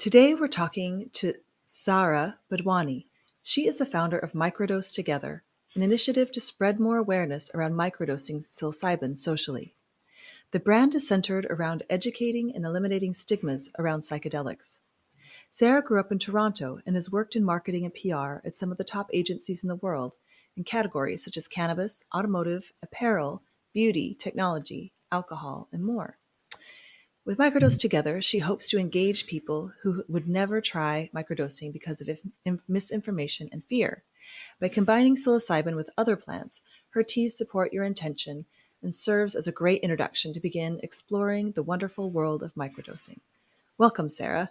Today we're talking to Sara Budhwani. She is the founder of Microdose Together, an initiative to spread more awareness around microdosing psilocybin socially. The brand is centered around educating and eliminating stigmas around psychedelics. Sara grew up in Toronto and has worked in marketing and PR at some of the top agencies in the world in categories such as cannabis, automotive, apparel, beauty, technology, alcohol, and more. With Microdose Together, she hopes to engage people who would never try microdosing because of misinformation and fear. By combining psilocybin with other plants, her teas support your intention and serves as a great introduction to begin exploring the wonderful world of microdosing. Welcome, Sara.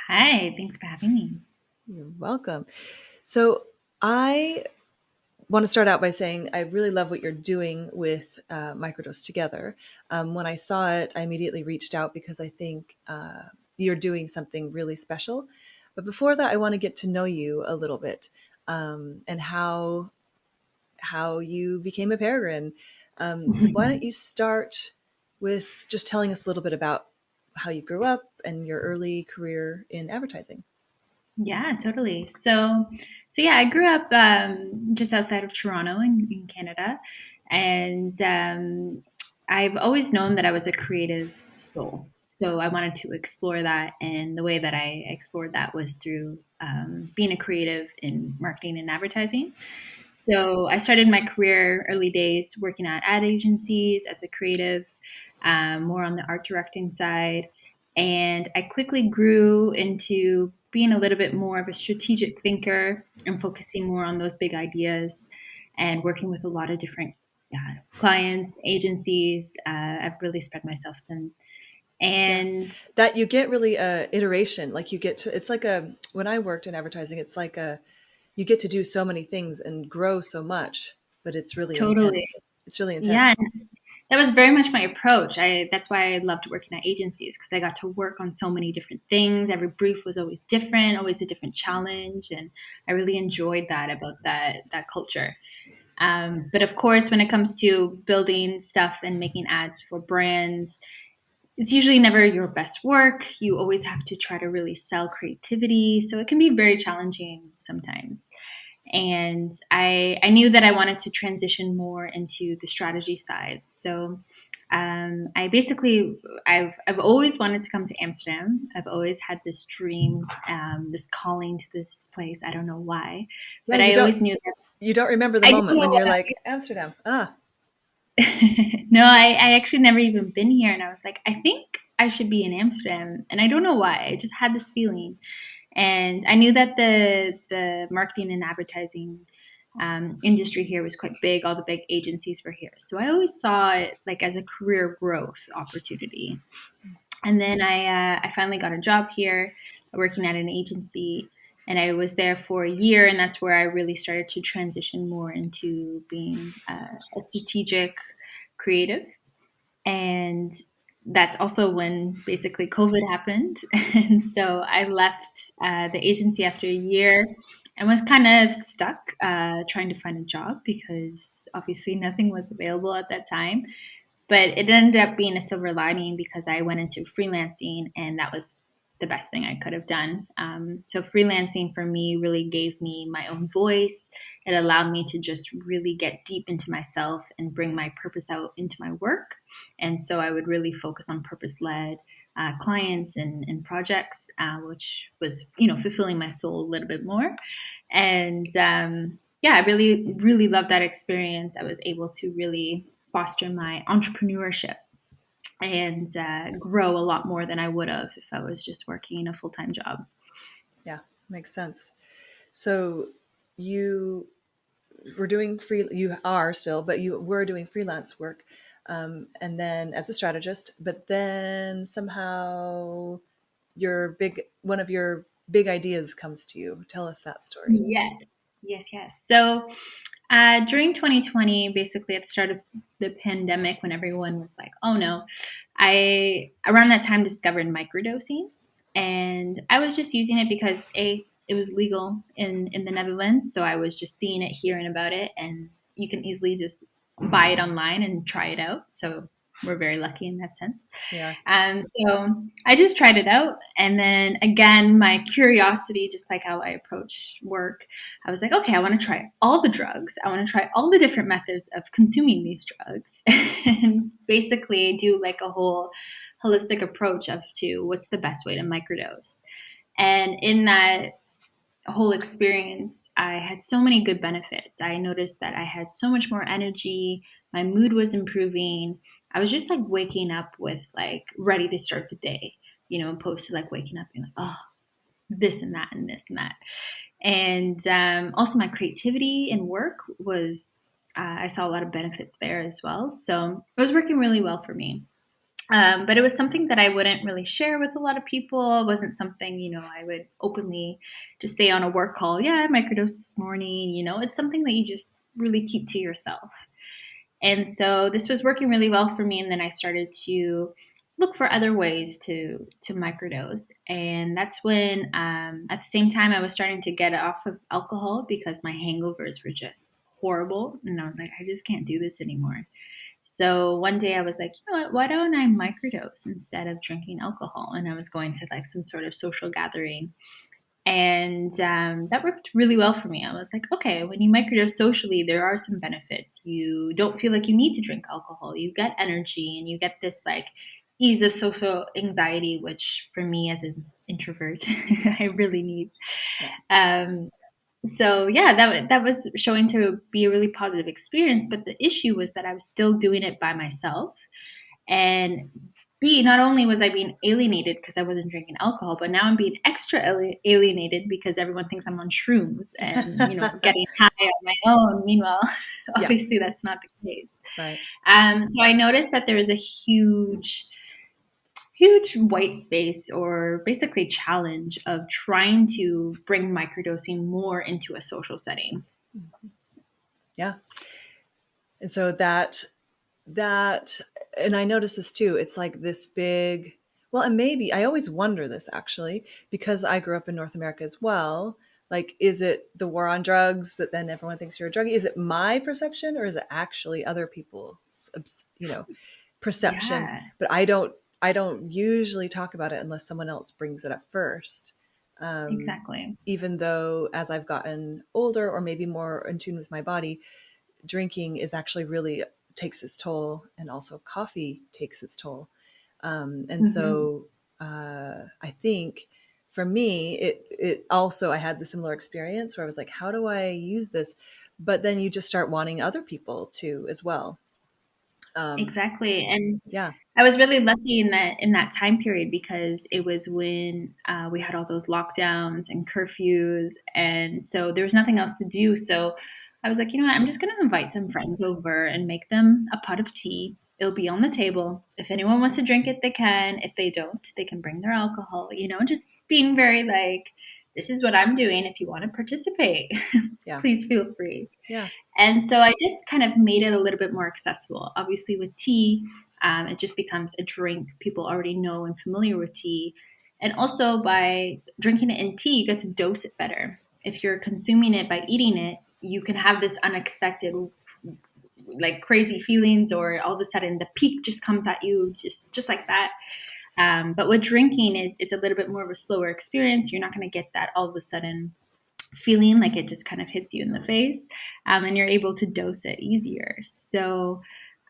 Hi, thanks for having me. You're welcome. So I want to start out by saying I really love what you're doing with Microdose Together. When I saw it, I immediately reached out because I think you're doing something really special. But before that, I want to get to know you a little bit and how you became a peregrine. So why don't you start with just telling us a little bit about how you grew up and your early career in advertising? Yeah, totally. So yeah, I grew up just outside of Toronto in Canada, and I've always known that I was a creative soul. So I wanted to explore that, and the way that I explored that was through being a creative in marketing and advertising. So I started my career early days working at ad agencies as a creative, more on the art directing side. And I quickly grew into being a little bit more of a strategic thinker and focusing more on those big ideas and working with a lot of different clients, agencies. I've really spread myself thin. And that you get really iteration, like you get to, it's like when I worked in advertising, it's like you get to do so many things and grow so much, but it's really totally, intense. It's really yeah, intense. that was very much my approach. That's why I loved working at agencies because I got to work on so many different things. Every brief was always different, always a different challenge, and I really enjoyed that about that culture. But of course, when it comes to building stuff and making ads for brands, it's usually never your best work. You always have to try to really sell creativity, so it can be very challenging sometimes. And I knew that I wanted to transition more into the strategy side. So I basically I've always wanted to come to Amsterdam. I've always had this dream, this calling to this place. I don't know why, Yeah, but I always knew that you don't remember the I didn't moment know when you're what. like Amsterdam. No, I actually never even been here, and I was like, I think I should be in Amsterdam, and I don't know why. I just had this feeling. And I knew that the marketing and advertising industry here was quite big. All the big agencies were here, so I always saw it like as a career growth opportunity. And then I finally got a job here, working at an agency, and I was there for a year, and that's where I really started to transition more into being a strategic creative. And that's also when basically COVID happened. And so I left the agency after a year and was kind of stuck trying to find a job because obviously nothing was available at that time. But it ended up being a silver lining because I went into freelancing, and that was the best thing I could have done. So freelancing for me really gave me my own voice. It allowed me to just really get deep into myself and bring my purpose out into my work. And so I would really focus on purpose-led clients and projects, which was, fulfilling my soul a little bit more. And yeah, I really, really loved that experience. I was able to really foster my entrepreneurship and grow a lot more than I would have if I was just working a full-time job. Yeah, makes sense. So you were doing you are still, but you were doing freelance work, and then as a strategist, but then somehow one of your big ideas comes to you. Tell us that story. Yes, yes. So during 2020, basically at the start of the pandemic, when everyone was like, "Oh no," I around that time discovered microdosing, and I was just using it because it was legal in the Netherlands, so I was just seeing it, hearing about it, and you can easily just buy it online and try it out. So we're very lucky in that sense. Yeah. So I just tried it out. And then again, my curiosity, just like how I approach work, I was like, okay, I want to try all the drugs. I want to try all the different methods of consuming these drugs and basically do like a whole holistic approach of to what's the best way to microdose. And in that whole experience, I had so many good benefits. I noticed that I had so much more energy. My mood was improving. I was just like waking up with like ready to start the day, opposed to like waking up and like, oh, this and that and this and that. And also my creativity in work was, I saw a lot of benefits there as well. So it was working really well for me. But it was something that I wouldn't really share with a lot of people. It wasn't something, I would openly just say on a work call, yeah, I microdosed this morning. It's something that you just really keep to yourself. And so this was working really well for me. And then I started to look for other ways to microdose. And that's when, at the same time, I was starting to get off of alcohol because my hangovers were just horrible. And I was like, I just can't do this anymore. So one day I was like, you know what, why don't I microdose instead of drinking alcohol? And I was going to like some sort of social gathering. And that worked really well for me. I was like, okay, when you microdose socially, there are some benefits. You don't feel like you need to drink alcohol. You get energy and you get this like ease of social anxiety, which for me as an introvert, I really need. So yeah, that was showing to be a really positive experience. But the issue was that I was still doing it by myself. And B, not only was I being alienated because I wasn't drinking alcohol, but now I'm being extra alienated because everyone thinks I'm on shrooms and, getting high on my own. Meanwhile, obviously that's not the case. Right. So I noticed that there was a huge white space or basically challenge of trying to bring microdosing more into a social setting. Yeah. And so that, and I noticed this too, it's like this big, well, and maybe I always wonder this actually, because I grew up in North America as well. Like, is it the war on drugs that then everyone thinks you're a druggie? Is it my perception or is it actually other people's, perception? Yeah. But I don't usually talk about it unless someone else brings it up first. Exactly. Even though as I've gotten older or maybe more in tune with my body, drinking is actually really takes its toll, and also coffee takes its toll. So I think for me, it also, I had the similar experience where I was like, how do I use this? But then you just start wanting other people to as well. Exactly. And Yeah. I was really lucky in that time period because it was when we had all those lockdowns and curfews, and so there was nothing else to do. So I was like, you know what, I'm just going to invite some friends over and make them a pot of tea. It'll be on the table. If anyone wants to drink it, they can. If they don't, they can bring their alcohol. Just being very like, this is what I'm doing. If you want to participate, Yeah. please feel free. Yeah. And so I just kind of made it a little bit more accessible. Obviously, with tea, it just becomes a drink. People already know and familiar with tea. And also, by drinking it in tea, you get to dose it better. If you're consuming it by eating it, you can have this unexpected, like crazy feelings, or all of a sudden the peak just comes at you just like that. But with drinking, it's a little bit more of a slower experience. You're not going to get that all of a sudden feeling like it just kind of hits you in the face, and you're able to dose it easier. So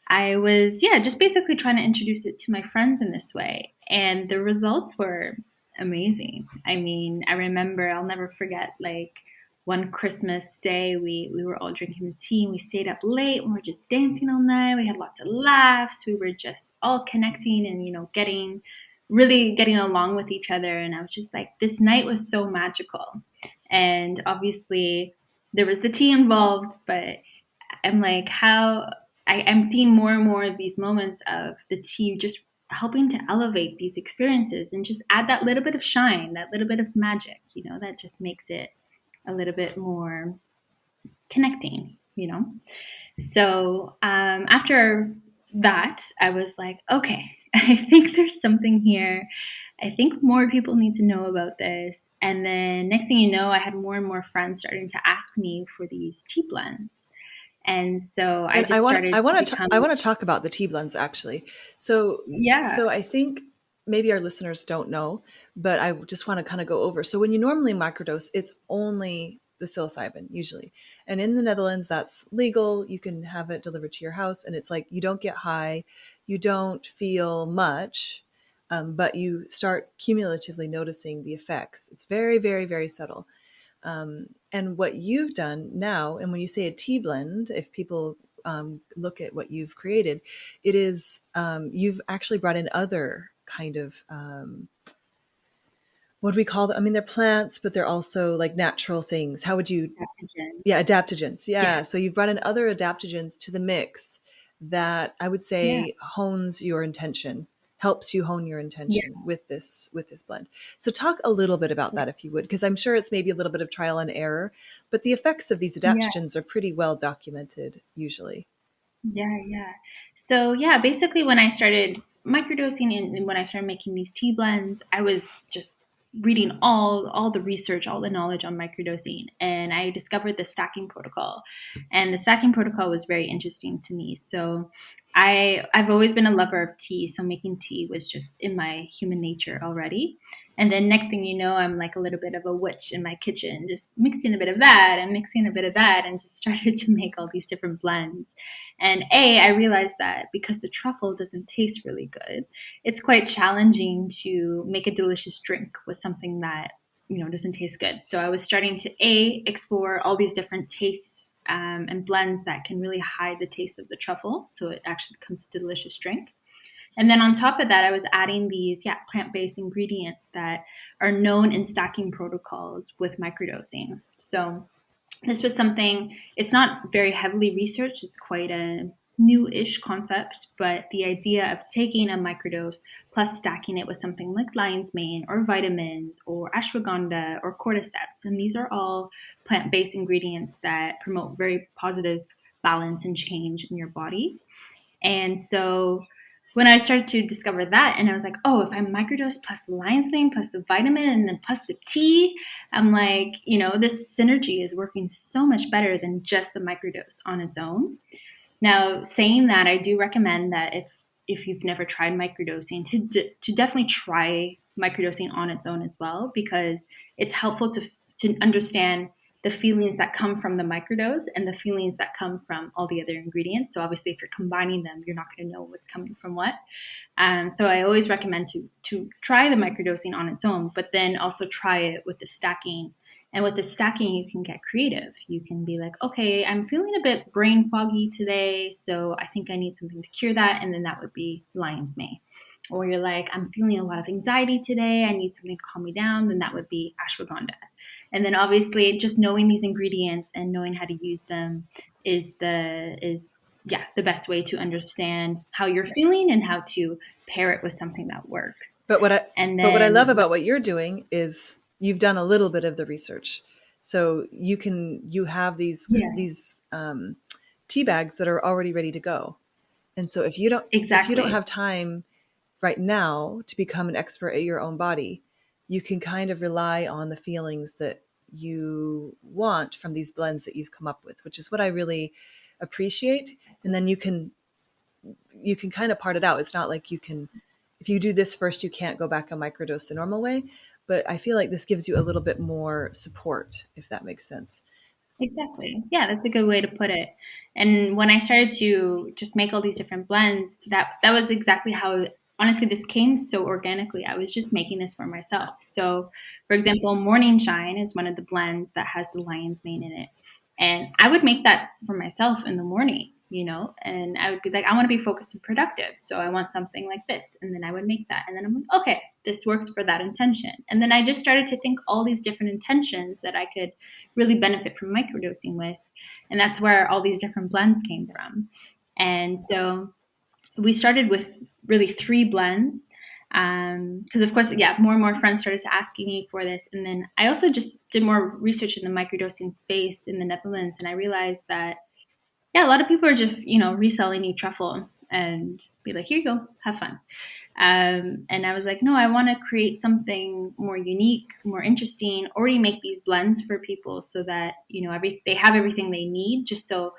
I was, just basically trying to introduce it to my friends in this way. And the results were amazing. I mean, I remember, I'll never forget, like one Christmas day, we were all drinking the tea and we stayed up late and we were just dancing all night. We had lots of laughs. We were just all connecting and, really getting along with each other. And I was just like, this night was so magical. And obviously there was the tea involved, but I'm like, I'm seeing more and more of these moments of the tea just helping to elevate these experiences and just add that little bit of shine, that little bit of magic, that just makes it a little bit more connecting. So after that, I was like, okay, I think there's something here. I think more people need to know about this. And then next thing you know, I had more and more friends starting to ask me for these tea blends. And so I And just started to become, I want to talk about the tea blends actually. So yeah, so I think maybe our listeners don't know, but I just want to kind of go over. So when you normally microdose, it's only the psilocybin usually. And in the Netherlands, that's legal. You can have it delivered to your house, and it's like you don't get high, you don't feel much, but you start cumulatively noticing the effects. It's very, very, very subtle. And what you've done now, and when you say a tea blend, if people look at what you've created, it is you've actually brought in other kind of what do we call them? I mean, they're plants, but they're also like natural things. How would you? adaptogen. Yeah, adaptogens. Yeah, Yeah, so you've brought in other adaptogens to the mix that I would yeah, say hones your intention, helps you hone your yeah. intention with this blend. So talk a little bit about that if you would, because I'm sure it's maybe a little bit of trial and error, but the effects of these Yeah. adaptogens are pretty well documented usually. Yeah, yeah. So yeah, basically when I started microdosing and when I started making these tea blends, I was just reading all the research, all the knowledge on microdosing, and I discovered the stacking protocol. And the stacking protocol was very interesting to me. So I've always been a lover of tea, so making tea was just in my human nature already. And then next thing you know, I'm like a little bit of a witch in my kitchen, just mixing a bit of that and mixing a bit of that, and just started to make all these different blends. And I realized that because the truffle doesn't taste really good, it's quite challenging to make a delicious drink with something that doesn't taste good. So I was starting to explore all these different tastes and blends that can really hide the taste of the truffle, so it actually becomes a delicious drink. And then on top of that, I was adding these plant-based ingredients that are known in stacking protocols with microdosing. So this was something, it's not very heavily researched, it's quite a new-ish concept, but the idea of taking a microdose plus stacking it with something like lion's mane or vitamins or ashwagandha or cordyceps, and these are all plant-based ingredients that promote very positive balance and change in your body. And so when I started to discover that, and I was like, oh, if I microdose plus the lion's mane plus the vitamin and then plus the tea, I'm like, this synergy is working so much better than just the microdose on its own. Now, saying that, I do recommend that if you've never tried microdosing, to definitely try microdosing on its own as well, because it's helpful to understand the feelings that come from the microdose and the feelings that come from all the other ingredients. So obviously, if you're combining them, you're not going to know what's coming from what. So I always recommend to try the microdosing on its own, but then also try it with the stacking. And with the stacking, you can get creative. You can be like, okay, I'm feeling a bit brain foggy today, so I think I need something to cure that. And then that would be lion's mane. Or you're like, I'm feeling a lot of anxiety today, I need something to calm me down, then that would be ashwagandha. And then obviously just knowing these ingredients and knowing how to use them is the best way to understand how you're feeling and how to pair it with something that works. But what I And but what I love then about what you're doing is you've done a little bit of the research, so you have yeah, these tea bags that are already ready to go. And so if you don't exactly. have time right now to become an expert at your own body, you can kind of rely on the feelings that you want from these blends that you've come up with, which is what I really appreciate. And then you can kind of part it out. It's not like you can, if you do this first, you can't go back and microdose the normal way. But I feel like this gives you a little bit more support, if that makes sense. Exactly. Yeah, that's a good way to put it. And when I started to just make all these different blends, that was exactly how honestly this came so organically. I was just making this for myself. So, for example, Morning Shine is one of the blends that has the lion's mane in it. And I would make that for myself in the morning, and I would be like, I want to be focused and productive. So I want something like this. And then I would make that. And then I'm like, okay, this works for that intention. And then I just started to think all these different intentions that I could really benefit from microdosing with. And that's where all these different blends came from. And so we started with really 3 blends. Because of course, more and more friends started to asking me for this, and then I also just did more research in the microdosing space in the Netherlands, and I realized that a lot of people are just reselling you truffle and be like, here you go, have fun. And I was like, no, I want to create something more unique, more interesting, already make these blends for people so that, they have everything they need, just so,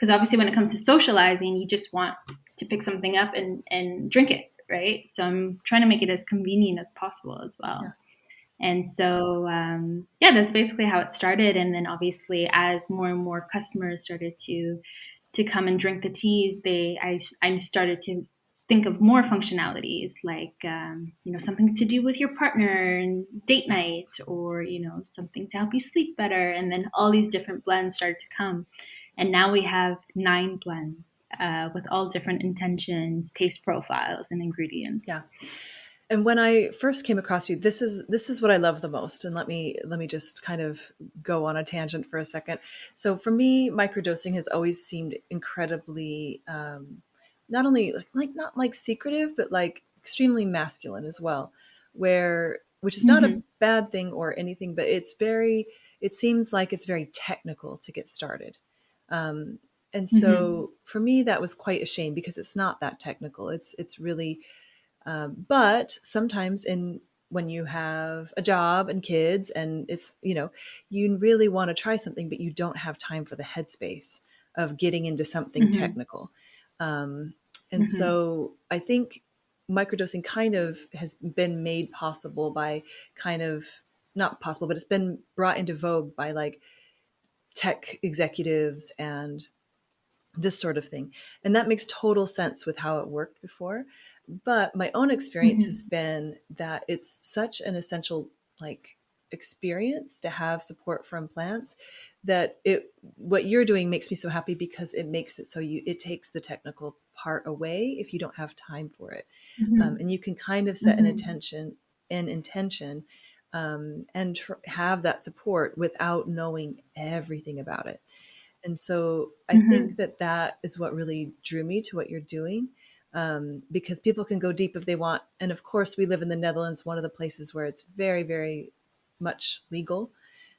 because obviously when it comes to socializing, you just want to pick something up and drink it, right? So I'm trying to make it as convenient as possible as well. Yeah. And so, yeah, that's basically how it started. And then obviously as more and more customers started to come and drink the teas, I started to think of more functionalities, like something to do with your partner and date nights, or something to help you sleep better. And then all these different blends started to come, and now we have 9 blends with all different intentions, taste profiles, and ingredients. Yeah. And when I first came across you, this is what I love the most. And let me just kind of go on a tangent for a second. So for me, microdosing has always seemed incredibly, not only not like secretive, but like extremely masculine as well. Which is not a Mm-hmm. bad thing or anything, but it seems like it's very technical to get started. Um, and Mm-hmm. so for me, that was quite a shame because it's not that technical. It's really but sometimes when you have a job and kids and it's, you really want to try something, but you don't have time for the headspace of getting into something Mm-hmm. technical. Um, and Mm-hmm. so I think microdosing kind of has been made possible by kind of not possible, but it's been brought into vogue by like tech executives and this sort of thing. And that makes total sense with how it worked before. But my own experience has Mm-hmm. been that it's such an essential like experience to have support from plants that what you're doing makes me so happy because it makes it so it takes the technical part away if you don't have time for it. Mm-hmm. And you can kind of set Mm-hmm. an intention and have that support without knowing everything about it. And so I think Mm-hmm. that is what really drew me to what you're doing, because people can go deep if they want. And of course, we live in the Netherlands, one of the places where it's very, very much legal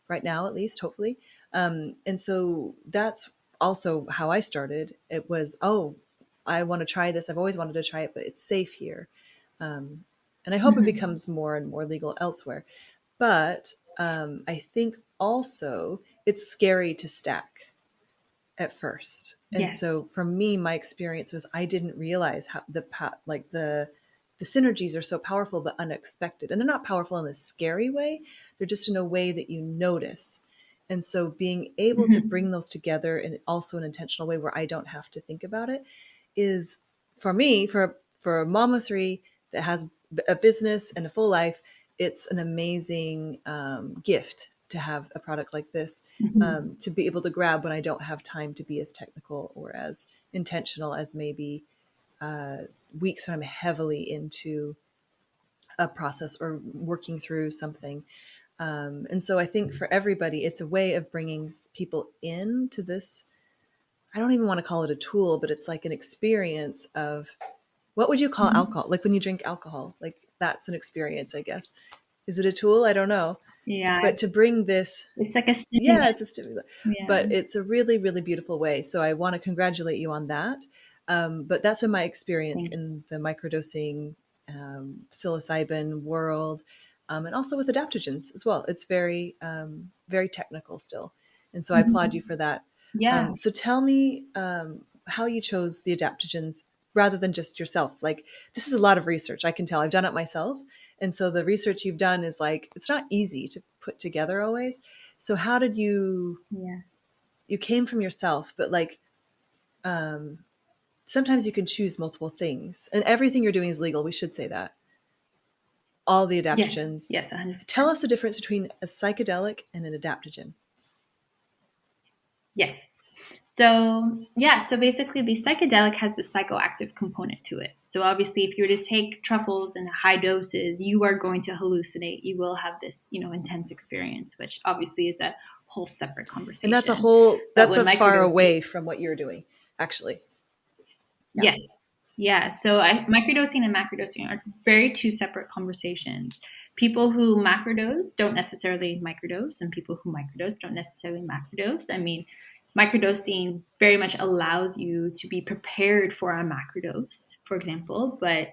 right now, at least, hopefully. And so that's also how I started. It was, oh, I want to try this. I've always wanted to try it, but it's safe here. Um, and I hope it Mm-hmm. becomes more and more legal elsewhere. But I think also it's scary to stack at first. And Yes. so for me, my experience was I didn't realize how the synergies are so powerful but unexpected. And they're not powerful in a scary way. They're just in a way that you notice. And so being able to Mm-hmm. bring those together in also an intentional way where I don't have to think about it is for me, for a mom of 3 that has a business and a full life, it's an amazing gift to have a product like this, Mm-hmm. to be able to grab when I don't have time to be as technical or as intentional as maybe uh, weeks when I'm heavily into a process or working through something. And so I think for everybody, it's a way of bringing people into this. I don't even want to call it a tool, but it's like an experience of what would you call Mm-hmm. alcohol? Like when you drink alcohol, like that's an experience, I guess. Is it a tool? I don't know. Yeah. But to bring this, It's like a yeah, stimulant. it's a stimulant, Yeah. but it's a really, really beautiful way. So I want to congratulate you on that. But that's been my experience Thank in the microdosing psilocybin world, and also with adaptogens as well. It's very, very technical still, and so I you. applaud Mm-hmm. you for that. Yeah. So tell me how you chose the adaptogens rather than just yourself. Like this is a lot of research. I can tell. I've done it myself, and so the research you've done is like it's not easy to put together always. So how did Yeah. you came from yourself, but like um, sometimes you can choose multiple things, and everything you're doing is legal. We should say that all the Yes. adaptogens. Yes. Tell 100%. us the difference between a psychedelic and an adaptogen. Yes. So, yeah, so basically the psychedelic has the psychoactive component to it. So obviously if you were to take truffles in high doses, you are going to hallucinate. You will have this, intense experience, which obviously is a whole separate And conversation. But that's when a far microdosing, away from what you're doing, actually. Yeah. yes. Yeah. So microdosing and macrodosing are very two separate conversations. People who macrodose don't necessarily microdose, and people who microdose don't necessarily macrodose. I mean, microdosing very much allows you to be prepared for a macrodose, for example. But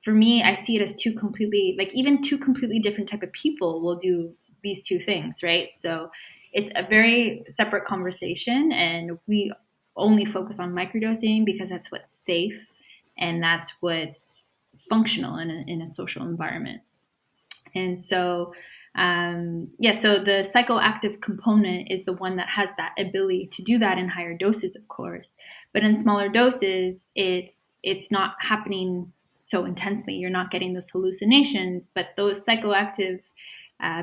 for me, I see it as even two completely different type of people will do these two things, right? So it's a very separate conversation, and we only focus on microdosing because that's what's safe and that's what's functional in a social environment. And so, so the psychoactive component is the one that has that ability to do that in higher doses, of course. But in smaller doses, it's not happening so intensely. You're not getting those hallucinations, but those psychoactive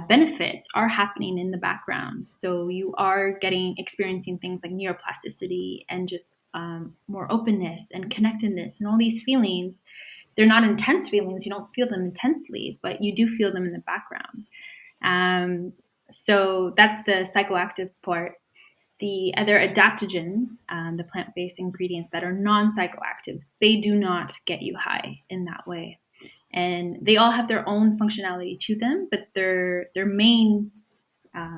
benefits are happening in the background. So you are experiencing things like neuroplasticity and just more openness and connectedness and all these feelings. They're not intense feelings. You don't feel them intensely, but you do feel them in the background. So that's the psychoactive part. The other adaptogens, the plant-based ingredients that are non-psychoactive, they do not get you high in that way. And they all have their own functionality to them, but their main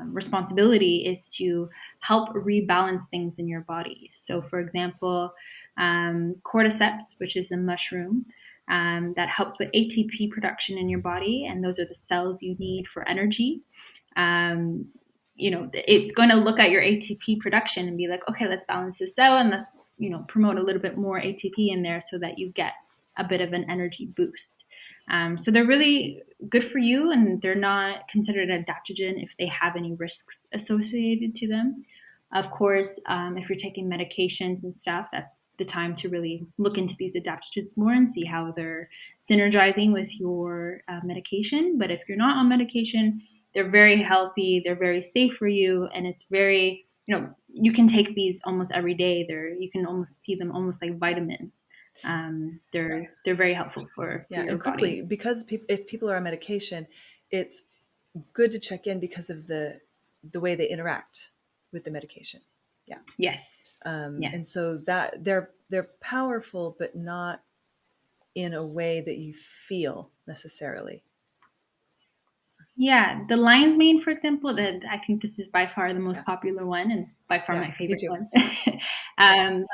responsibility is to help rebalance things in your body. So, for example, cordyceps, which is a mushroom, that helps with ATP production in your body, and those are the cells you need for energy. It's going to look at your ATP production and be like, okay, let's balance this out and let's, promote a little bit more ATP in there so that you get a bit of an energy boost. So they're really good for you, and they're not considered an adaptogen if they have any risks associated to them. Of course, if you're taking medications and stuff, that's the time to really look into these adaptogens more and see how they're synergizing with your medication. But if you're not on medication, they're very healthy, they're very safe for you, and it's very, you can take these almost every day. You can almost see them almost like vitamins. They're very helpful for your and quickly, body. because if people are on medication, it's good to check in because of the way they interact with the medication. Yes. And so that they're powerful, but not in a way that you feel necessarily. Yeah, the lion's mane, for example, I think this is by far the most popular one and by far my favorite one.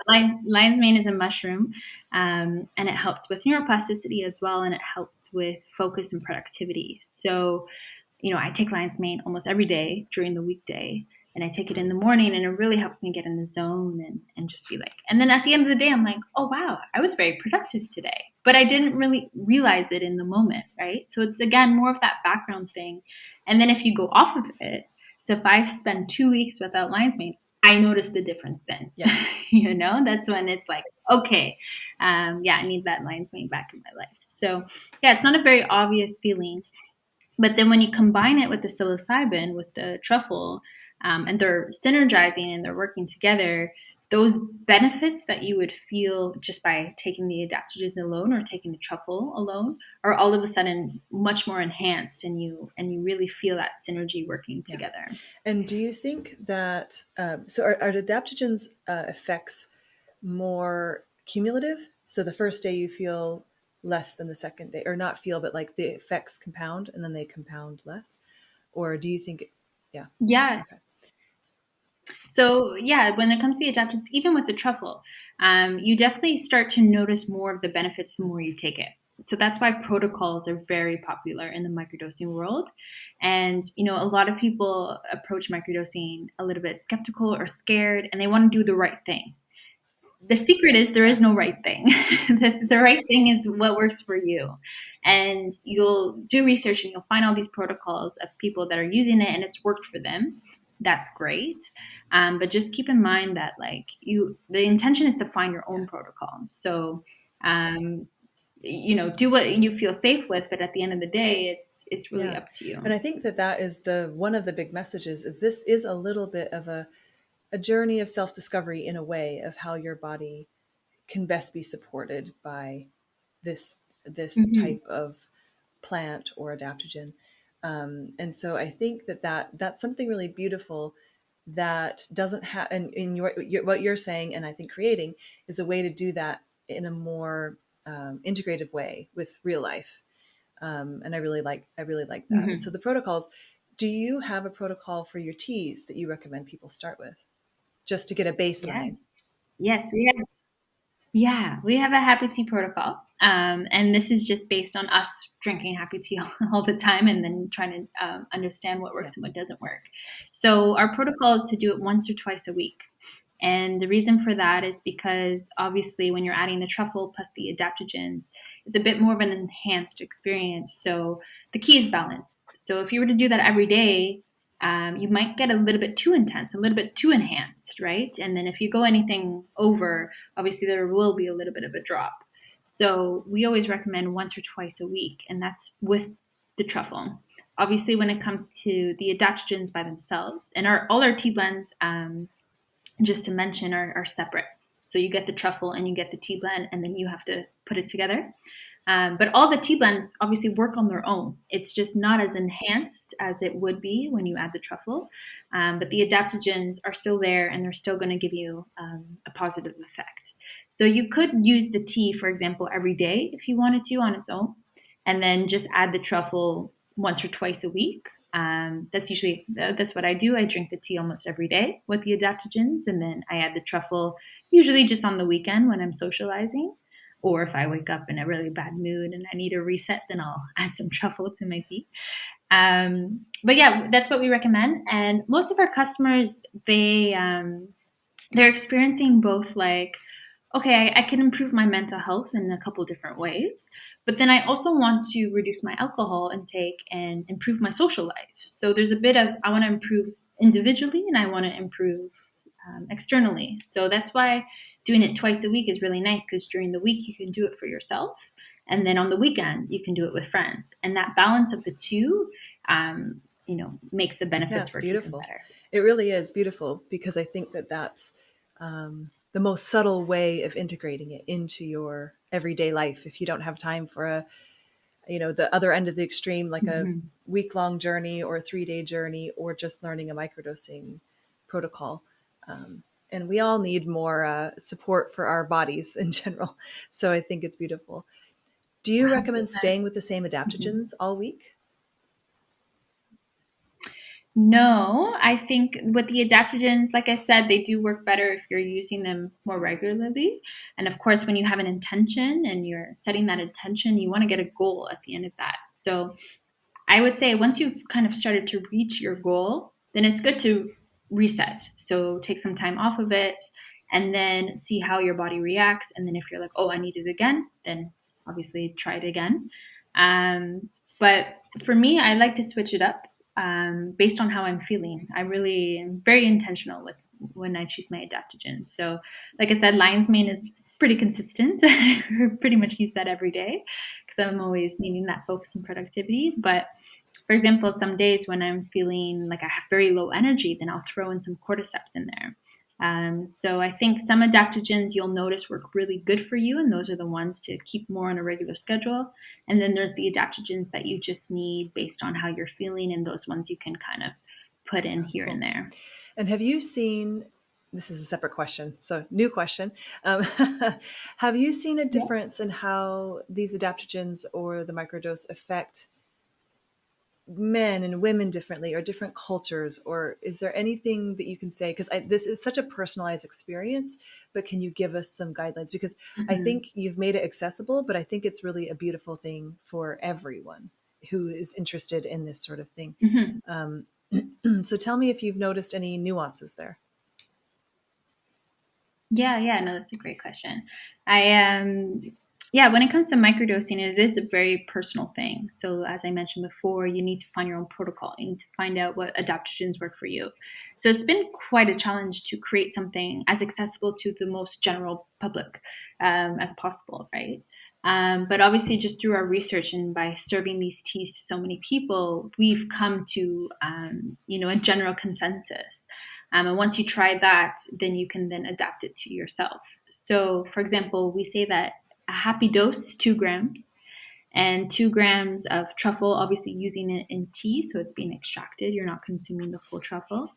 Lion's mane is a mushroom, and it helps with neuroplasticity as well, and it helps with focus and productivity. So, I take lion's mane almost every day during the weekday, and I take it in the morning, and it really helps me get in the zone and just be like, and then at the end of the day, I'm like, oh, wow, I was very productive today. But I didn't really realize it in the moment, right? So it's, again, more of that background thing. And then if you go off of it, so if I spend 2 weeks without lion's mane, I notice the difference then. Yeah. That's when it's like, okay, I need that lion's mane back in my life. So, it's not a very obvious feeling. But then when you combine it with the psilocybin, with the truffle, and they're synergizing and they're working together, those benefits that you would feel just by taking the adaptogens alone or taking the truffle alone are all of a sudden much more enhanced, and you really feel that synergy working together. And do you think that so are adaptogens effects more cumulative? So the first day you feel less than the second day, or not feel, but like the effects compound and then they compound less? Or do you think, Yeah. Okay. So when it comes to the adaptogens, even with the truffle, you definitely start to notice more of the benefits the more you take it. So that's why protocols are very popular in the microdosing world. And, a lot of people approach microdosing a little bit skeptical or scared, and they want to do the right thing. The secret is there is no right thing. The right thing is what works for you. And you'll do research and you'll find all these protocols of people that are using it and it's worked for them. That's great. But just keep in mind that the intention is to find your own protocol. So, do what you feel safe with, but at the end of the day, it's really up to you. And I think that is one of the big messages is this is a little bit of a journey of self-discovery in a way of how your body can best be supported by this type of plant or adaptogen. And so I think that's something really beautiful that doesn't have, and in what you're saying, and I think creating is a way to do that in a more integrative way with real life. And I really like that. Mm-hmm. And so the protocols, do you have a protocol for your teas that you recommend people start with just to get a baseline? Yes, we have. Yeah, we have a happy tea protocol. And this is just based on us drinking happy tea all the time and then trying to understand what works and what doesn't work. So our protocol is to do it once or twice a week. And the reason for that is because obviously when you're adding the truffle plus the adaptogens, it's a bit more of an enhanced experience. So the key is balance. So if you were to do that every day, you might get a little bit too intense, a little bit too enhanced, right? And then if you go anything over, obviously there will be a little bit of a drop. So we always recommend once or twice a week, and that's with the truffle. Obviously, when it comes to the adaptogens by themselves, and all our tea blends, just to mention, are separate. So you get the truffle and you get the tea blend, and then you have to put it together. But all the tea blends obviously work on their own. It's just not as enhanced as it would be when you add the truffle. But the adaptogens are still there, and they're still going to give you a positive effect. So you could use the tea, for example, every day if you wanted to on its own, and then just add the truffle once or twice a week. That's what I do. I drink the tea almost every day with the adaptogens, and then I add the truffle usually just on the weekend when I'm socializing. Or if I wake up in a really bad mood and I need a reset, then I'll add some truffle to my tea. But yeah, that's what we recommend. And most of our customers, they're experiencing both, like, okay, I can improve my mental health in a couple different ways, but then I also want to reduce my alcohol intake and improve my social life. So there's a bit of, I want to improve individually and I want to improve externally. So that's why doing it twice a week is really nice, because during the week you can do it for yourself, and then on the weekend you can do it with friends. And that balance of the two, makes the benefits work even better. It really is beautiful, because I think that that's the most subtle way of integrating it into your everyday life. If you don't have time for the other end of the extreme, like a week-long journey or a 3-day journey, or just learning a microdosing protocol. And we all need more support for our bodies in general. So I think it's beautiful. Do you recommend staying with the same adaptogens all week? No, I think with the adaptogens, like I said, they do work better if you're using them more regularly. And of course, when you have an intention and you're setting that intention, you want to get a goal at the end of that. So I would say once you've kind of started to reach your goal, then it's good to reset. So take some time off of it and then see how your body reacts. And then if you're like, oh, I need it again, then obviously try it again. But for me, I like to switch it up based on how I'm feeling. I really am very intentional with when I choose my adaptogens. So like I said, lion's mane is pretty consistent. I pretty much use that every day because I'm always needing that focus and productivity. But for example, some days when I'm feeling like I have very low energy, then I'll throw in some cordyceps in there. So I think some adaptogens you'll notice work really good for you, and those are the ones to keep more on a regular schedule. And then there's the adaptogens that you just need based on how you're feeling, and those ones you can kind of put in here and there. And have you seen, this is a separate question, so new question. Have you seen a difference in how these adaptogens or the microdose affect men and women differently, or different cultures? Or is there anything that you can say? Because this is such a personalized experience, but can you give us some guidelines? Because I think you've made it accessible, but I think it's really a beautiful thing for everyone who is interested in this sort of thing. So tell me if you've noticed any nuances there. Yeah, no, that's a great question. When it comes to microdosing, it is a very personal thing. So as I mentioned before, you need to find your own protocol. You need to find out what adaptogens work for you. So it's been quite a challenge to create something as accessible to the most general public as possible, right? But obviously, just through our research and by serving these teas to so many people, we've come to a general consensus. And once you try that, then you can then adapt it to yourself. So, for example, we say that a happy dose is 2 grams, and 2 grams of truffle, obviously using it in tea, so it's being extracted. You're not consuming the full truffle.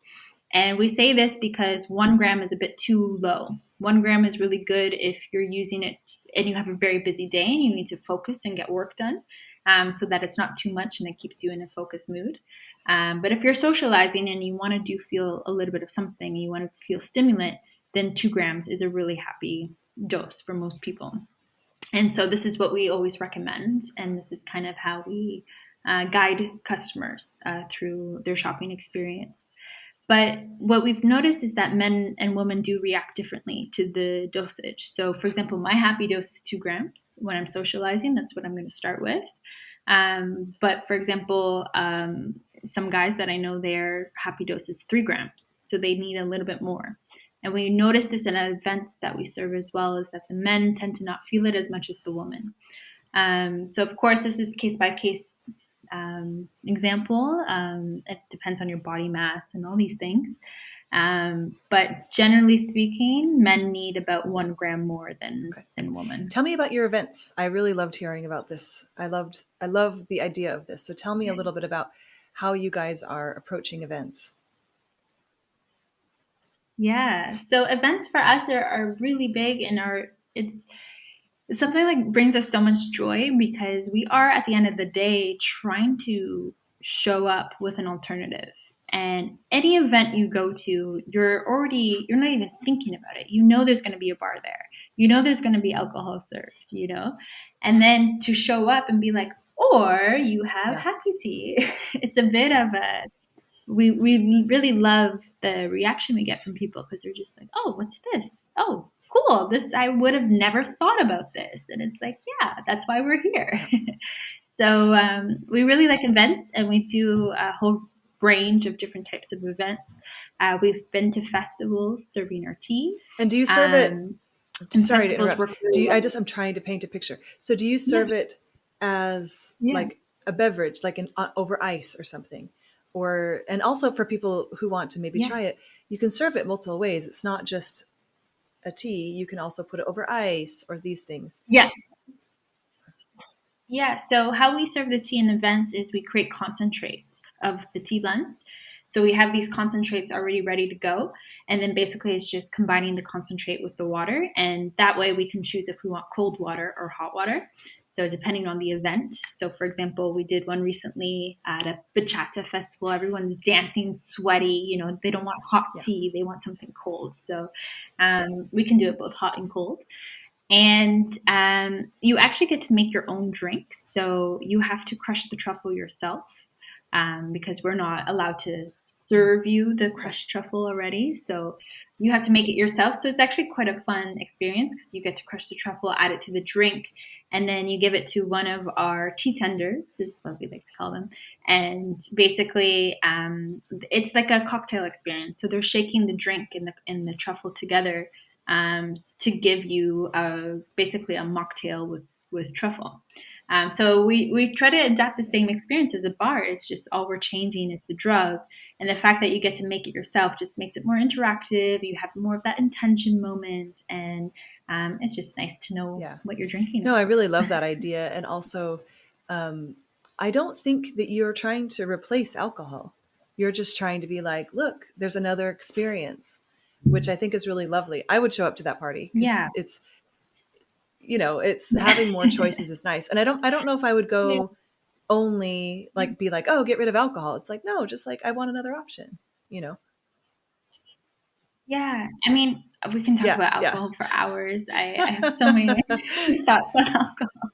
And we say this because 1 gram is a bit too low. 1 gram is really good if you're using it and you have a very busy day and you need to focus and get work done, so that it's not too much and it keeps you in a focused mood. But if you're socializing and you want to feel a little bit of something, you want to feel stimulant, then 2 grams is a really happy dose for most people. And so this is what we always recommend. And this is kind of how we guide customers through their shopping experience. But what we've noticed is that men and women do react differently to the dosage. So, for example, my happy dose is 2 grams when I'm socializing. That's what I'm going to start with. But for example, some guys that I know, their happy dose is 3 grams. So they need a little bit more. And we notice this in events that we serve as well, is that the men tend to not feel it as much as the women. So of course, this is case by case example. It depends on your body mass and all these things. But generally speaking, men need about 1 gram more than women. Tell me about your events. I really loved hearing about this. I love the idea of this. So tell me a little bit about how you guys are approaching events. Yeah. So events for us are really big, and it's something like brings us so much joy, because we are at the end of the day trying to show up with an alternative. And any event you go to, you're not even thinking about it. You know there's going to be a bar there. You know there's going to be alcohol served, And then to show up and be like, or you have happy tea. It's a bit of a we really love the reaction we get from people, because they're just like, oh, what's this? Oh, cool. This, I would have never thought about this. And it's like, yeah, that's why we're here. So we really like events, and we do a whole range of different types of events. We've been to festivals serving our tea. And do you serve it? Sorry to interrupt. Really I'm trying to paint a picture. So do you serve it as like a beverage, like over ice or something? And also for people who want to maybe try it, you can serve it multiple ways. It's not just a tea. You can also put it over ice or these things. Yeah. Yeah. So how we serve the tea in events is we create concentrates of the tea blends. So we have these concentrates already ready to go. And then basically it's just combining the concentrate with the water. And that way we can choose if we want cold water or hot water. So depending on the event. So for example, we did one recently at a bachata festival. Everyone's dancing, sweaty. They don't want hot tea. They want something cold. So we can do it both hot and cold. And you actually get to make your own drinks. So you have to crush the truffle yourself, because we're not allowed to serve you the crushed truffle already. So you have to make it yourself. So it's actually quite a fun experience, because you get to crush the truffle, add it to the drink, and then you give it to one of our tea tenders, is what we like to call them. And basically it's like a cocktail experience. So they're shaking the drink and the truffle together to give you basically a mocktail with truffle. So we try to adapt the same experience as a bar. It's just all we're changing is the drug. And the fact that you get to make it yourself just makes it more interactive. You have more of that intention moment. And it's just nice to know what you're drinking. No, I really love that idea. And also, I don't think that you're trying to replace alcohol. You're just trying to be like, look, there's another experience, which I think is really lovely. I would show up to that party. Yeah. It's having more choices is nice. And I don't know if I would go only be like, oh, get rid of alcohol. It's like, no, just like, I want another option, Yeah. I mean, we can talk about alcohol for hours. I have so many thoughts on alcohol.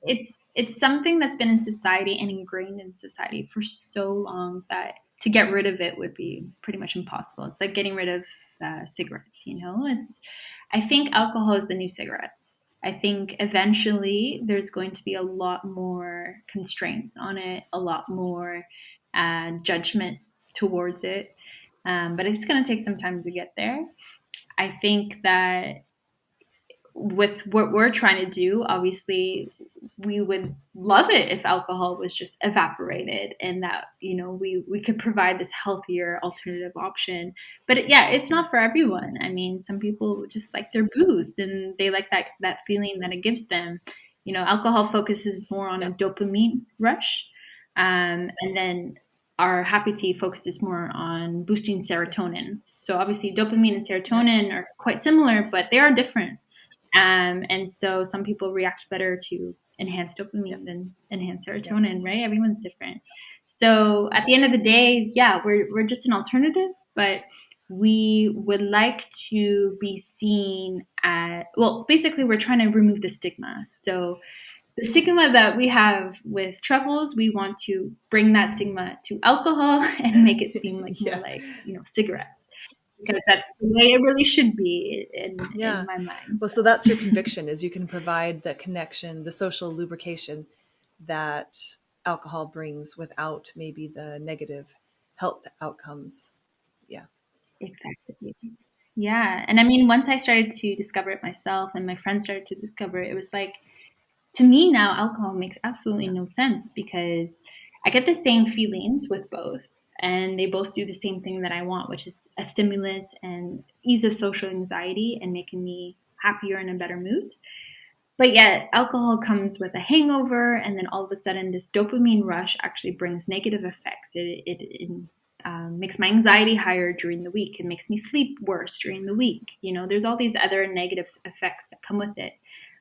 It's something that's been in society and ingrained in society for so long that to get rid of it would be pretty much impossible. It's like getting rid of cigarettes, I think alcohol is the new cigarettes. I think eventually there's going to be a lot more constraints on it, a lot more judgment towards it. But it's going to take some time to get there. I think that with what we're trying to do, obviously, we would love it if alcohol was just evaporated and that, we could provide this healthier alternative option. But it's not for everyone. I mean, some people just like their booze and they like that feeling that it gives them. Alcohol focuses more on a dopamine rush. And then our happy tea focuses more on boosting serotonin. So obviously dopamine and serotonin are quite similar, but they are different. And so some people react better to enhanced dopamine than enhanced serotonin, right? Everyone's different. So at the end of the day, we're just an alternative, but we would like to be seen basically we're trying to remove the stigma. So the stigma that we have with truffles, we want to bring that stigma to alcohol and make it seem like more Yeah. like, cigarettes, because that's the way it really should be in Yeah. my mind. Well, So so that's your conviction, is you can provide the connection, the social lubrication that alcohol brings without maybe the negative health outcomes. Yeah. exactly. Yeah. And I mean, once I started to discover it myself and my friends started to discover it, it was like, to me now, alcohol makes absolutely Yeah. no sense because I get the same feelings with both. And they both do the same thing that I want, which is a stimulant and ease of social anxiety and making me happier and in a better mood. But yet, alcohol comes with a hangover, and then all of a sudden, this dopamine rush actually brings negative effects. It makes my anxiety higher during the week. It makes me sleep worse during the week. There's all these other negative effects that come with it.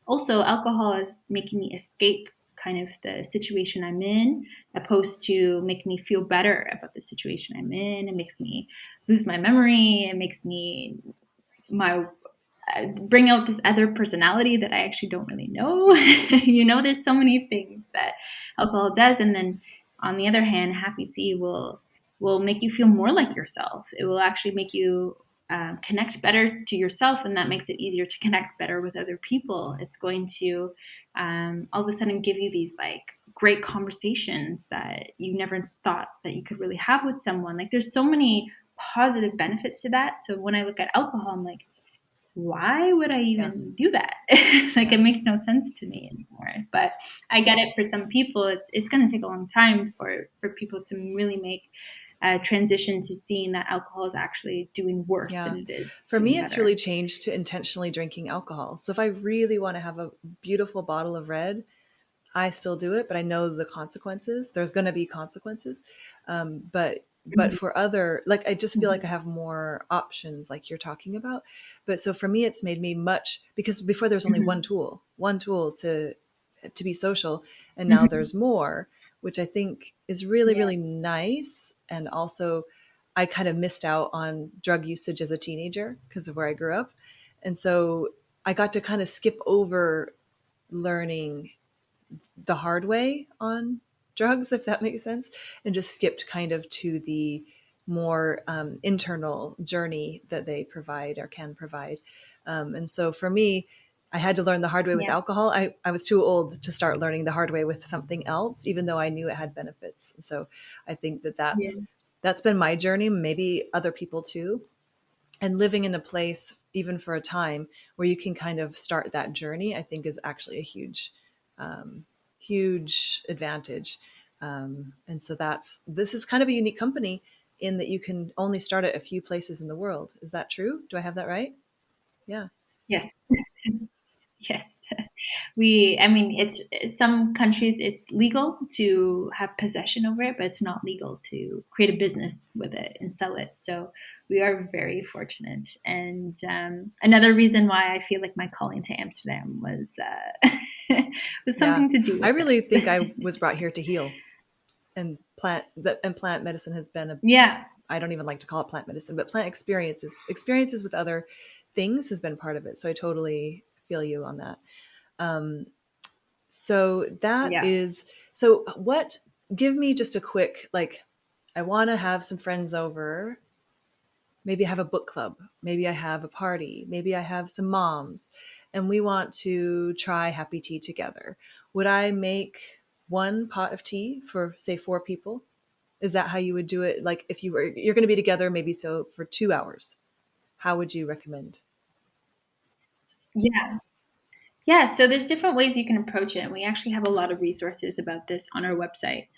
Also, alcohol is making me escape kind of the situation I'm in, opposed to make me feel better about the situation I'm in. It makes me lose my memory. It makes me my bring out this other personality that I actually don't really know. There's so many things that alcohol does, and then on the other hand, happy tea will make you feel more like yourself. It will actually make you connect better to yourself, and that makes it easier to connect better with other people. It's going to all of a sudden give you these like great conversations that you never thought that you could really have with someone. Like there's so many positive benefits to that. So when I look at alcohol, I'm like, why would I Yeah. even do that? Like Yeah. it makes no sense to me anymore. But I get it. For some people, it's going to take a long time for people to really make a transition to seeing that alcohol is actually doing worse Yeah. than it is For doing me, it's really better. changed to intentionally drinking alcohol. So if I really want to have a beautiful bottle of red, I still do it, but I know the consequences. There's going to be consequences. But Mhm. for other, like, I just feel like I Mhm. have more options, like you're talking about. But so for me, it's made me much, because before there's only Mhm. one tool to be social, and now Mhm. there's more, which I think is really, Yeah. really nice. And also, I kind of missed out on drug usage as a teenager because of where I grew up, and so I got to kind of skip over learning the hard way on drugs, if that makes sense, and just skipped kind of to the more internal journey that they provide or can provide. And so for me, I had to learn the hard way with Yeah. alcohol. I was too old to start learning the hard way with something else, even though I knew it had benefits. And so I think that Yeah. that's been my journey, maybe other people too. And living in a place, even for a time, where you can kind of start that journey, I think is actually a um, huge advantage. And so this is kind of a unique company in that you can only start at a few places in the world. Is that true? Do I have that right? Yeah. Yes. Yes. I mean, some countries it's legal to have possession over it, but it's not legal to create a business with it and sell it. So we are very fortunate. And another reason why I feel like my calling to Amsterdam was Yeah. something to do I with really think this. I was brought here to heal, and plant medicine has been Yeah. I don't even like to call it plant medicine, but plant experiences with other things has been part of it. So I totally feel you on that. Um, so that Yeah. is so what give me just a quick, like, I want to have some friends over, maybe I have a book club, maybe I have a party, maybe I have some moms, and we want to try happy tea together. Would I make one pot of tea for, say, 4 people? Is that how you would do it? Like, if you're going to be together, maybe so for 2 hours, how would you recommend? Yeah. Yeah, so there's different ways you can approach it. And we actually have a lot of resources about this on our website.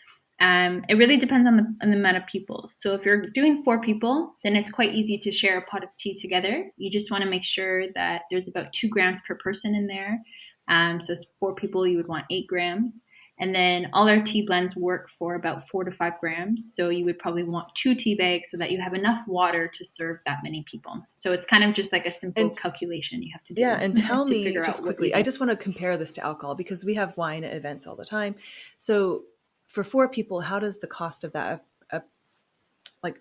It really depends on the amount of people. So if you're doing 4 people, then it's quite easy to share a pot of tea together. You just want to make sure that there's about 2 grams per person in there. So it's 4 people, you would want 8 grams. And then all our tea blends work for about 4 to 5 grams. So you would probably want 2 tea bags so that you have enough water to serve that many people. So it's kind of just like a simple And calculation you have to yeah, do and tell to me figure just out what you quickly, I need. just want to compare this to alcohol because we have wine at events all the time. So for 4 people, how does the cost of that like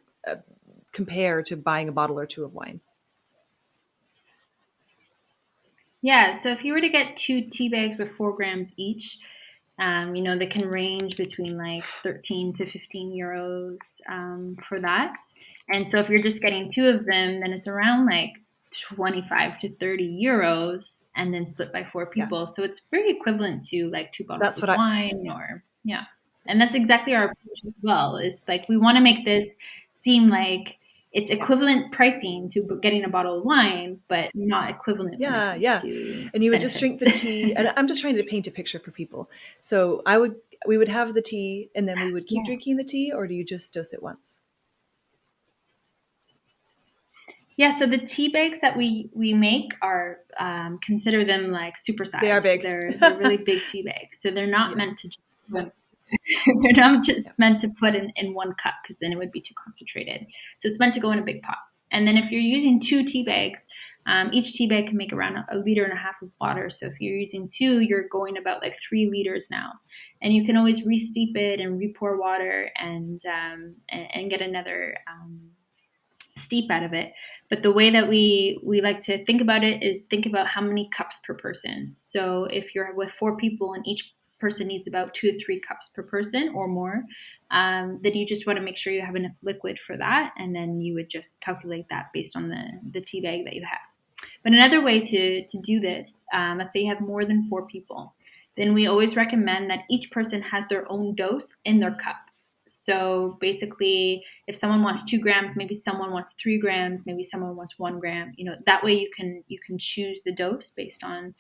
compare to buying a bottle or two of wine? Yeah, so if you were to get 2 tea bags with 4 grams each, they can range between like 13 to 15 euros for that. And so if you're just getting 2 of them, then it's around like 25 to 30 euros and then split by 4 Yeah, people. So it's very equivalent to like 2 bottles that's of what I. wine or, yeah. And that's exactly our approach as well. It's like we want to make this seem like it's equivalent pricing to getting a bottle of wine, but not equivalent when it Yeah, comes yeah. to And you would just drink benefits. the tea. And I'm just trying to paint a picture for people. So we would have the tea and then we would keep Yeah. drinking the tea, or do you just dose it once? Yeah, so the tea bags that we make are consider them like They are supersized. big. They're really big tea bags, so they're not Yeah, meant to just they're not yeah. just meant to put in one cup because then it would be too concentrated. So it's meant to go in a big pot. And then if you're using 2 tea bags, each tea bag can make around a liter and a half of water. So if you're using two, you're going about like 3 liters now. And you can always re-steep it and re-pour water and get another steep out of it. But the way that we like to think about it is think about how many cups per person. So if you're with 4 people and each person needs about 2 to 3 cups per person or more, then you just want to make sure you have enough liquid for that, and then you would just calculate that based on the tea bag that you have. But another way to do this, let's say you have more than 4 people, then we always recommend that each person has their own dose in their cup. So basically, if someone wants 2 grams, maybe someone wants 3 grams, maybe someone wants 1 gram. That way you can choose the dose based on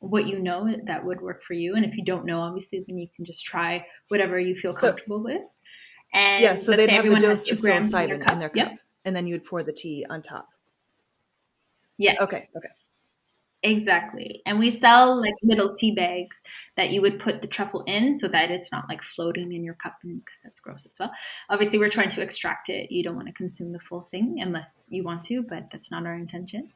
what you know that would work for you. And if you don't know, obviously, then you can just try whatever you feel So comfortable with. yeah, And so let's they'd say have the everyone has dose two of grams in their psilocybin in cup. their Yep. cup, and then you would pour the tea on top. Yes. Okay, okay. Exactly. And we sell like little tea bags that you would put the truffle in so that it's not like floating in your cup because that's gross as well. Obviously, we're trying to extract it. You don't want to consume the full thing unless you want to, but that's not our intention.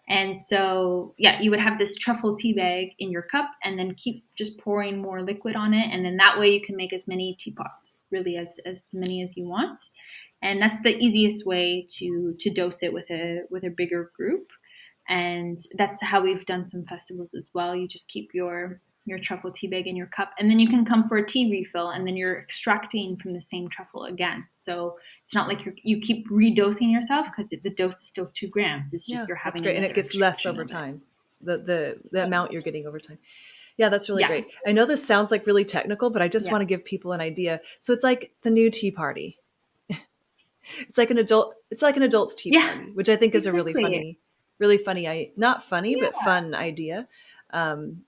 And so, yeah, you would have this truffle tea bag in your cup and then keep just pouring more liquid on it. And then that way you can make as many teapots, really as many as you want. And that's the easiest way to dose it with a bigger group. And that's how we've done some festivals as well. You just keep your truffle tea bag in your cup, and then you can come for a tea refill, and then you're extracting from the same truffle again. So it's not like you keep redosing yourself because the dose is still 2 grams. It's just Yeah, you're that's having great. And it another gets less extraction over of it. time. The amount you're getting over time. Yeah, that's really Yeah, great. I know this sounds like really technical, but I just yeah, want to give people an idea. So it's like the new tea party. It's like an adult's tea yeah, party, which I think is a exactly. really funny, not funny, but Yeah, fun idea. Um,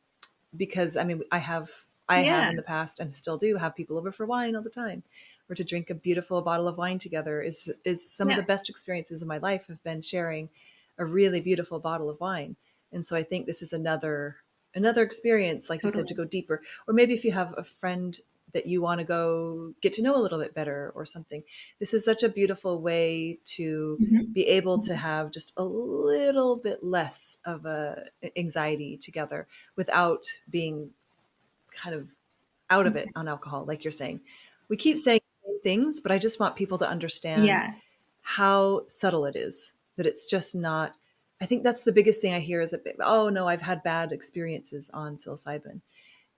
because I mean, I have yeah, in the past and still do have people over for wine all the time, or to drink a beautiful bottle of wine together is some of yeah, the best experiences of my life have been sharing a really beautiful bottle of wine. And so I think this is another experience, like you said, to totally. go deeper. Or maybe if you have a friend that you want to go get to know a little bit better or something, this is such a beautiful way to Hmm. be able to have just a little bit less of a anxiety together without being kind of out of it on alcohol, like you're saying. We keep saying things, but I just want people to understand Yeah, how subtle it is, that it's just not. I think that's the biggest thing I hear is, oh no, I've had bad experiences on psilocybin.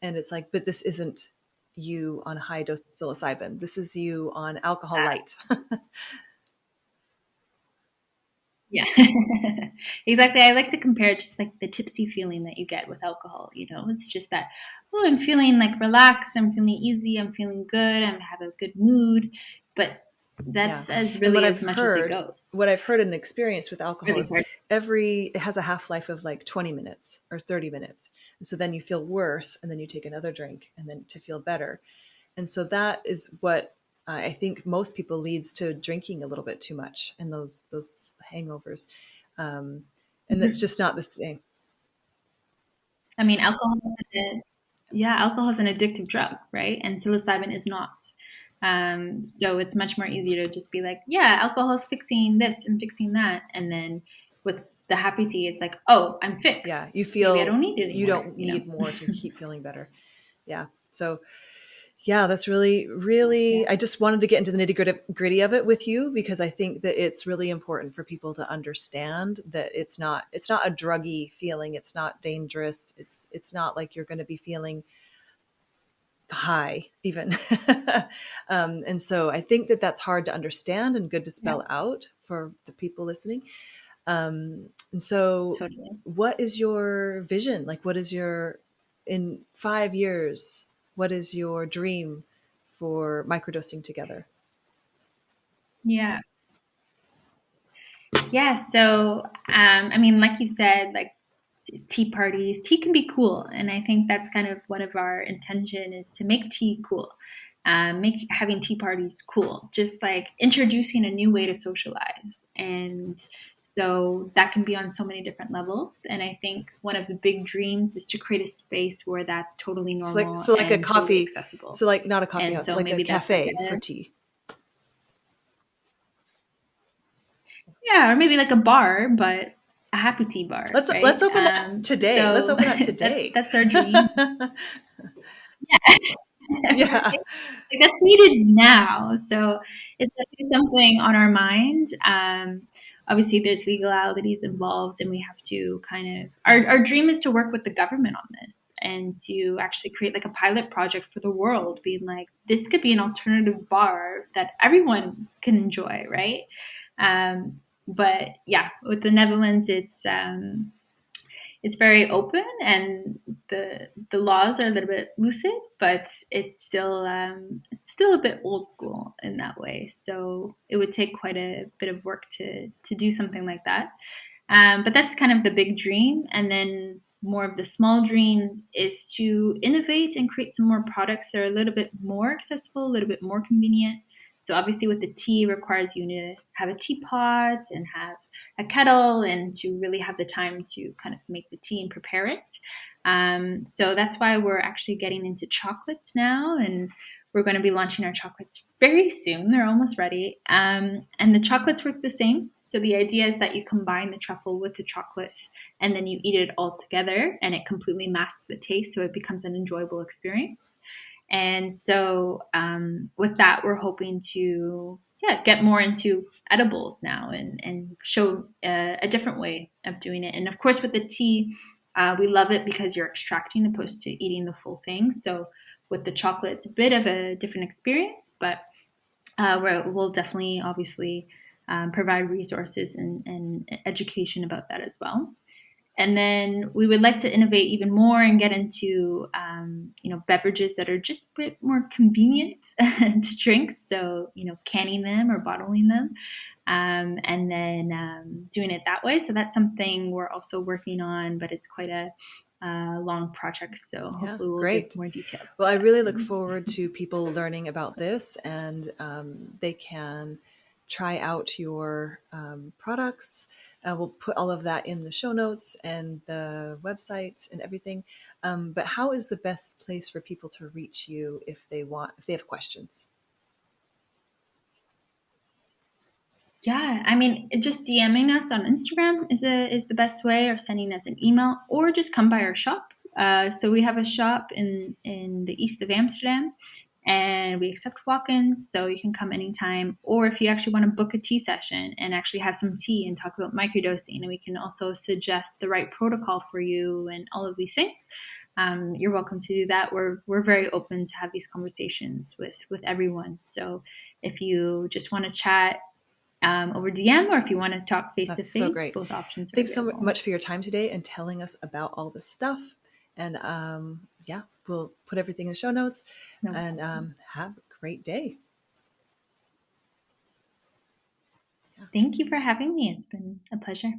And it's like, but this isn't you on high dose of psilocybin. This is you on alcohol light. yeah. Exactly. I like to compare it just like the tipsy feeling that you get with alcohol. It's just that, oh, I'm feeling like relaxed, I'm feeling easy, I'm feeling good, I have a good mood. But Yeah. that's as And really as much as it goes what I've heard and experienced with for alcohol these is hard. it has a half-life of like 20 minutes or 30 minutes. And so then you feel worse and then you take another drink and then to feel better. And so that is what I think most people leads to drinking a little bit too much and those hangovers. Um, and that's Mhm. just not the same. I mean, alcohol is an addictive drug, right? And psilocybin is not. So it's much more easy to just be like, yeah, alcohol is fixing this and fixing that. And then with the happy tea, it's like, oh, I'm Yeah, fixed. you Maybe I feel don't need it you anymore, don't need more to keep feeling better. Yeah. So Yeah, that's really, really, Yeah, I just wanted to get into the nitty gritty of it with you because I think that it's really important for people to understand that it's not a druggy feeling. It's not dangerous. It's not like you're going to be feeling high even. And so I think that that's hard to understand and good to yeah, spell out for the people listening. And so totally. what is your vision? Like, what is your, in 5 years, what is your dream for microdosing together? Yeah. Yeah. So, I mean, like you said, like tea parties, tea can be cool. And I think that's kind of one of our intention is to make tea cool. Make having tea parties cool, just like introducing a new way to socialize. And so that can be on so many different levels. And I think one of the big dreams is to create a space where that's totally So like, normal so like a and totally coffee, accessible. so like not a coffee And house, so like a maybe that's like cafe a, for tea. yeah, or maybe like a bar, but a happy tea bar, Let's right? open that today. Let's So open that that's today. that's our dream. Yeah. Like that's needed now. So it's definitely something on our mind. Obviously, there's legalities involved, and we have to kind of. Our dream is to work with the government on this and to actually create like a pilot project for the world, being like, this could be an alternative bar that everyone can enjoy, right? But yeah, with the Netherlands, it's very open and the laws are a little bit lucid, but it's still a bit old school in that way. So it would take quite a bit of work to do something like that. But that's kind of the big dream, and then more of the small dreams is to innovate and create some more products that are a little bit more accessible, a little bit more convenient. So obviously, with the tea, it requires you to have a teapot and have a kettle and to really have the time to kind of make the tea and prepare it. So that's why we're actually getting into chocolates now, and we're going to be launching our chocolates very soon. They're almost ready. And the chocolates work the same. So the idea is that you combine the truffle with the chocolate and then you eat it all together and it completely masks the taste. So it becomes an enjoyable experience. And so with that, we're hoping to get more into edibles now and show a different way of doing it. And of course, with the tea, we love it because you're extracting opposed to eating the full thing. So with the chocolate, it's a bit of a different experience, but we'll definitely, obviously, provide resources and education about that as well. And then we would like to innovate even more and get into, beverages that are just a bit more convenient to drink. So, canning them or bottling them, and then doing it that way. So that's something we're also working on, but it's quite a long project. So Yeah, hopefully we'll give great. more details Well, about I that really look soon. forward to people learning about this, and they can try out your products. We'll put all of that in the show notes and the website and everything. But how is the best place for people to reach you if they have questions? Yeah, I mean, just DMing us on Instagram is the best way, or sending us an email, or just come by our shop. So we have a shop in the east of Amsterdam, and we accept walk-ins, so you can come anytime. Or if you actually want to book a tea session and actually have some tea and talk about microdosing, and we can also suggest the right protocol for you and all of these things. You're welcome to do that. We're very open to have these conversations with everyone. So if you just want to chat over DM, or if you want to talk face to That's so face, great. both options are Thanks so available. much for your time today and telling us about all this stuff. And yeah, we'll put everything in the show notes, No and problem. have a great day. Thank you for having me. It's been a pleasure.